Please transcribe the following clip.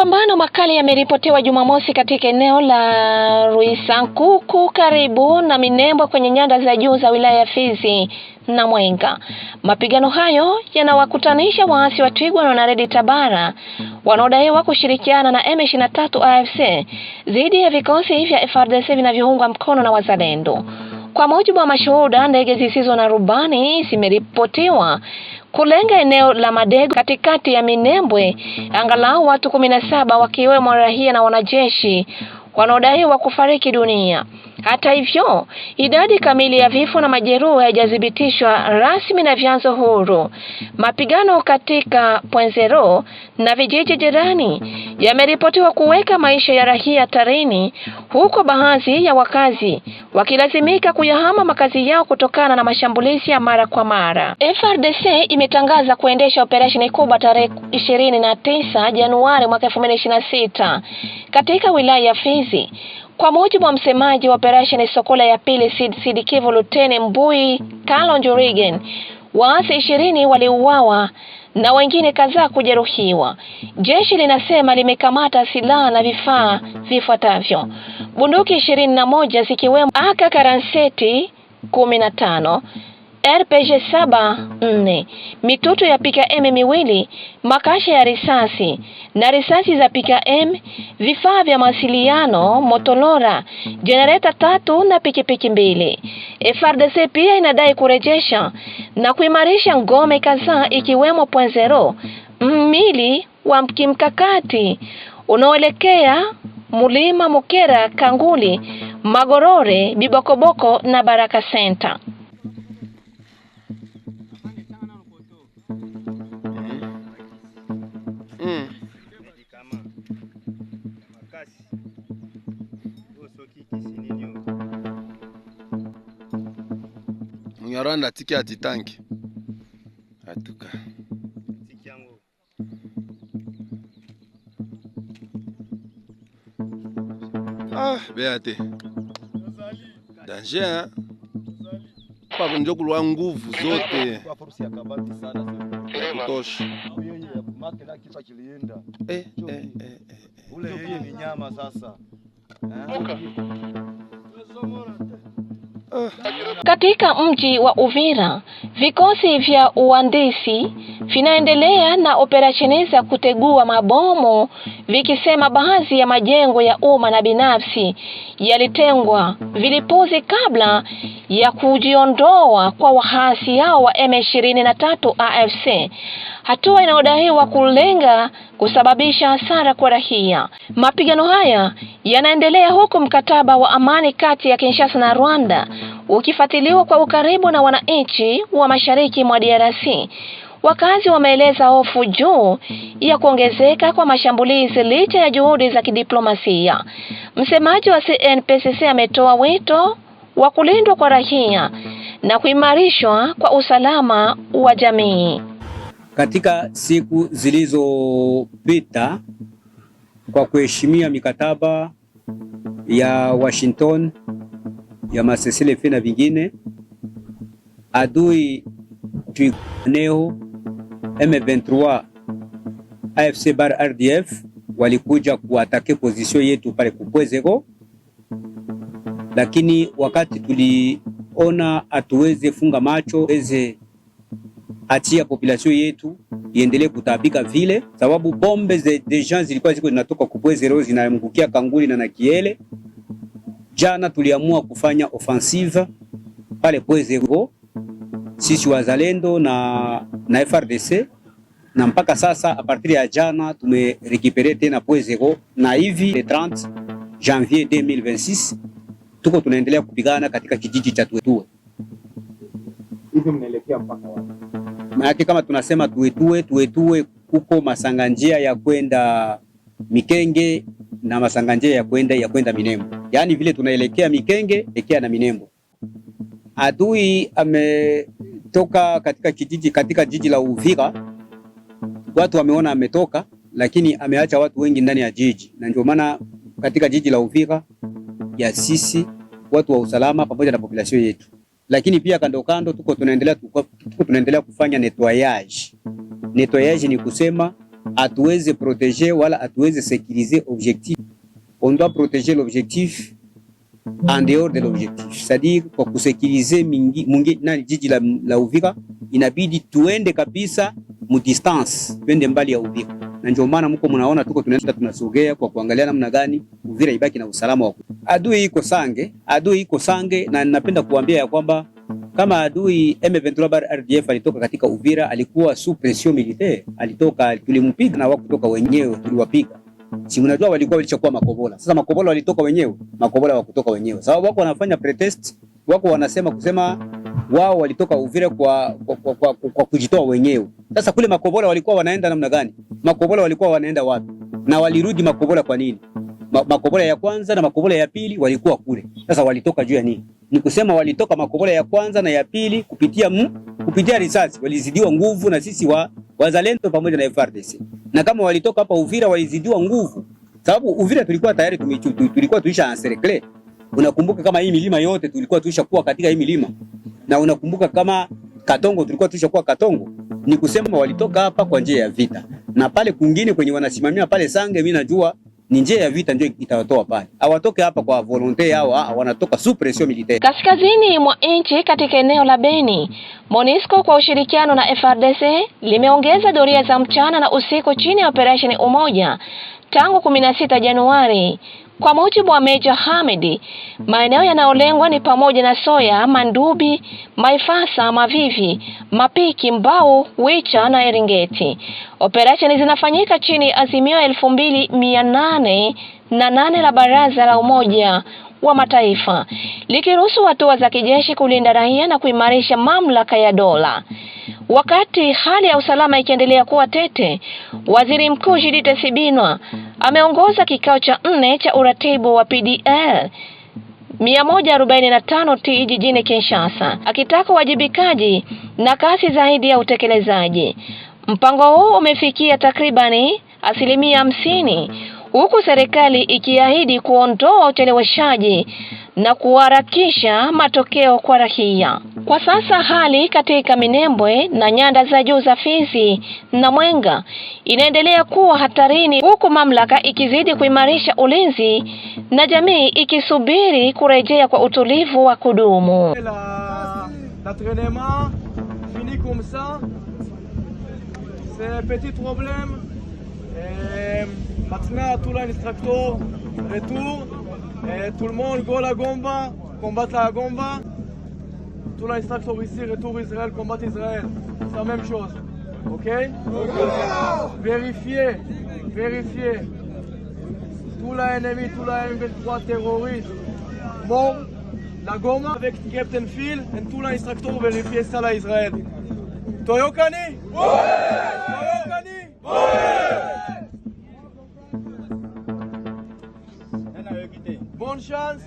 Mapambano makali yameripotiwa Jumamosi katika eneo la Ruisankuku karibu na Minembwe kwenye nyanda za juu za wilaya ya Fizi na Mwenga. Mapigano hayo yanawakutanisha waasi wa Twigwa na Wanaredi Tabara wanaodaiwa kushirikiana na M23 AFC dhidi ya vikosi vya FARDC vinavyoungwa mkono na wazalendo. Kwa mujibu wa mashuhuda, ndege zisizo na rubani zimeripotiwa kulenga eneo la Madego katikati ya Minembwe. Angalau watu 17 wakiwemo raia na wanajeshi wanaodaiwa kufariki dunia. Hata hivyo, idadi kamili ya vifo na majeruhi haijathibitishwa rasmi na vyanzo huru. Mapigano katika Pwenzero na vijiji jirani yameripotiwa kuweka maisha ya raia hatarini, huko baadhi ya wakazi wakilazimika kuyahama makazi yao kutokana na mashambulizi ya mara kwa mara. FARDC imetangaza kuendesha operesheni kubwa tarehe 29 Januari mwaka 2026 katika wilaya ya Fizi. Kwa mujibu wa msemaji wa operesheni Sokola ya pili Sud Kivu Luteni Mbui Kalonjo Regan, waasi 20 waliuawa na wengine kadhaa kujeruhiwa. Jeshi linasema limekamata silaha na vifaa vifuatavyo: bunduki 21 zikiwemo AK-47 15, RPG 7 mitutu ya PKM 2, makasha ya risasi na risasi za PKM, vifaa vya mawasiliano, Motorola, generator 3 na pikipiki 2. FARDC pia inadai kurejesha na kuimarisha ngome kadhaa ikiwemo Pwenzero, mili wa kimkakati unaoelekea Mulima, Mukera, Kanguli, Magorore, Bibokoboko na Baraka Center. Mnyaranda tiki atitanki atuka tiki yangu beate danger kwa kunjokulwa nguvu zote kwa fursa ya kabati sana kutosha ule yeye ni nyama sasa. Katika mji wa Uvira, vikosi vya uhandisi vinaendelea na operesheni za kutegua mabomu, vikisema baadhi ya majengo ya umma na binafsi yalitengwa vilipuzi kabla ya kujiondoa kwa waasi hao wa M23 AFC, hatua inayodaiwa kulenga kusababisha hasara kwa raia. Mapigano haya yanaendelea huku mkataba wa amani kati ya Kinshasa na Rwanda ukifuatiliwa kwa ukaribu na wananchi wa mashariki mwa DRC. Wakazi wameeleza hofu juu ya kuongezeka kwa mashambulizi licha ya juhudi za kidiplomasia. Msemaji wa CNPSC ametoa wito wa kulindwa kwa raia na kuimarishwa kwa usalama wa jamii. Katika siku zilizopita, kwa kuheshimia mikataba ya Washington ya CCLF na vingine, adui Twigwaneho, M23, AFC bar RDF walikuja kuatake position yetu pale Kupwezero, lakini wakati tuliona atuweze funga macho, weze atia population yetu iendelee kutabika vile, sababu bombe de gens zilikuwa ziko zinatoka Kupwezero zinaangukia Kanguli na Nakiele. Jana tuliamua kufanya offensive pale Pwezero, sisi wazalendo na FARDC, na mpaka sasa a partir ya jana tumerekipere tena Pwezero, na hivi le 30 janvier 2026 tuko tunaendelea kupigana katika kijiji cha Tuetue. Hivi mnaelekea mpaka wapi? Maana kama tunasema Tuetue kuko masanganjia ya kwenda Mikenge na masanganjia ya kwenda Minembwe. Yaani vile tunaelekea Mikenge elekea na Minembwe. Adui ametoka katika jiji la Uvira. Watu wameona ametoka, lakini ameacha watu wengi ndani ya jiji. Na ndio maana katika jiji la Uvira ya sisi watu wa usalama pamoja na population yetu. Lakini pia kando tuko tunaendelea kufanya nettoyage. Nettoyage ni kusema atuweze protéger wala atuweze sécuriser objectif. On doit protéger l'objectif en dehors de l'objectif. C'est-à-dire kwa kusekirize jiji la Uvira inabidi tuende kabisa mu distance, twende mbali ya Uvira. Na ndio maana mko mnaona tuko tunaenda tunasogea kwa kuangalia namna gani Uvira ibaki na usalama wako. Adui iko sange na ninapenda kuambia ya kwamba kama adui M23 RDF alitoka katika Uvira, alikuwa sous pression militaire, alitoka tulimpiga na wao kutoka wenyewe tuliwapiga. Si mnajua walikuwa walichokuwa Makobola. Sasa Makobola walitoka wenyewe, Makobola wakutoka wenyewe. Sababu wako wanafanya pretest, wako wanasema wao walitoka Uvira kwa kujitoa wenyewe. Sasa kule Makobola walikuwa wanaenda namna gani? Makobola walikuwa wanaenda wapi? Na walirudi Makobola kwa nini? Makobola ya kwanza na Makobola ya pili walikuwa kule. Sasa walitoka juu ya nini? Ni kusema walitoka Makobola ya kwanza na ya pili kupitia risasi. Walizidiwa nguvu na sisi wazalendo pamoja na FARDC. Na kama walitoka hapa Uvira walizidiwa nguvu. Sababu Uvira tulikuwa tayari tulikuwa tuisha encercler. Unakumbuka kama hii milima yote tulikuwa tuisha kuwa katika hii milima. Na unakumbuka kama Katongo tulikuwa tuisha kuwa Katongo. Ni kusema walitoka hapa kwa njia ya vita. Na pale kwingine kwenye wanasimamia pale Sange, mimi najua ni njia ya vita ndio itawatoa pale. Hawatoke hapa kwa volonte yao, wanatoka sous pression militaire. Kaskazini mwa nchi katika eneo la Beni, MONUSCO kwa ushirikiano na FARDC limeongeza doria za mchana na usiku chini ya operation Umoja tangu 16 Januari. Kwa mujibu wa Meja Hamidi, maeneo yanayolengwa ni pamoja na Soya, Mandubi, Maifasa, Mavivi, Mapiki, Mbao, Wicha na Eringeti. Operesheni zinafanyika chini azimio 2808 la Baraza la Umoja wa Mataifa, likiruhusu hatua za kijeshi kulinda raia na kuimarisha mamlaka ya dola. Wakati hali ya usalama ikiendelea kuwa tete, Waziri Mkuu Judith Suminwa ameongoza kikao cha 4 cha uratibu wa PDL 145T jijini Kinshasa, akitaka wajibikaji na kasi zaidi ya utekelezaji. Mpango huu umefikia takribani 50%, huku serikali ikiahidi kuondoa ucheleweshaji na kuharakisha matokeo kwa raia. Kwa sasa hali katika Minembwe na nyanda za juu za Fizi na Mwenga inaendelea kuwa hatarini, huku mamlaka ikizidi kuimarisha ulinzi na jamii ikisubiri kurejea kwa utulivu wa kudumu. L'entraînement fini comme ça. C'est un petit problème. Maintenant tout l'instructeur retour. Tout le monde go la Gomba, combattre la Gomba. Tout l'instructeur ici retour Israël, combattre Israël. C'est la même chose. Ok? Vérifiez. Tout l'ennemi, tout la M23 terroriste. Bon, la Goma avec Captain Phil et tout l'instructeur vérifier ça à Israël. Toyokani? Toyokani? Bonne chance.